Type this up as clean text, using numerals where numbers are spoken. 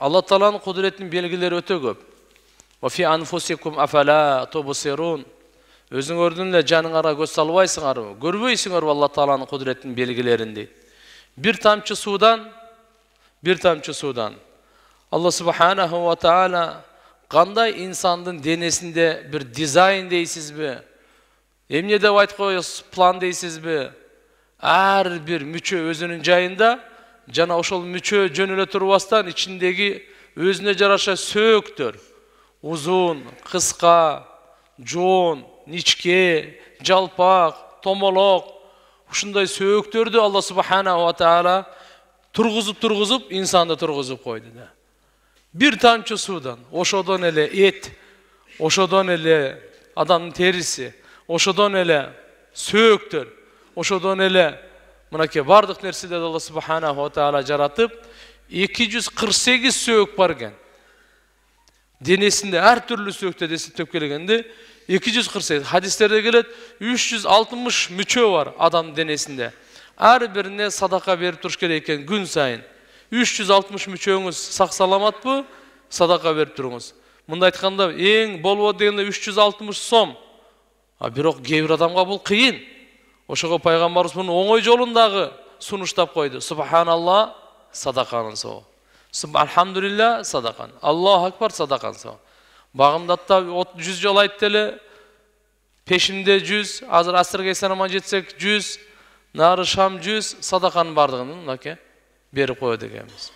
Алла Тааланын кудуретинин белгилери өтө көп. Ва фи анфусикум афала тубсирун. Өзүңөрдүн эле жаныңарга көз салбайсыңарбы? Көрбөйсүңөрбү Алла Тааланын кудуретинин белгилерин дейт. Bir тамчы судан Алла Субханаху ва Таала кандай инсандын денесинде bir дизайн дейсизби? Эмне деп айтып коесуз, план дейсизби? Ар бир мүчө өзүнүн жайында, жана ошол мүчө жөн эле турбастан ичиндеги өзүнө жараша сөөктөр, узун, кыска, жоон, ничке, жалпак, томолок, ушундай сөөктөрдү Алла Субханаху ва Таала тургузуп инсанды тургузуп койду да. Bir тамчы судан, ошодон эле эт, ошодон эле адамдын териси, ошодон эле сөөктөр, ошодон эле мынакей бардык нерселерди Алла Субханаху ва Таала жаратып, 248 сөөк бар экен. Денесинде ар түрлүү сөөктөр эсептеп келгенде 248. Хадистерде келет 360 мүчө бар адамдын денесинде. Ар бирине садака берип туруш керек экен күн сайын. 360 мүчөңүз сак саламатпы? Садака берип туруңуз. Мында айтканда эң болбоду дегенде 360 сом. Бирок кээ бир адамга бул кыйын. Ошого пайгамбарыбыз муну оңой жолундагы сунуштап койду. Субханалла, садаканын соо. Алхамдулилла, садакан. Аллаху акбар, садакан соо. Багымдатта 100 жол айтты эле. Пешимде 100, азыр асырга санама жетсек 100, нары шам 100, садаканын бардыгын берип коет экенбиз.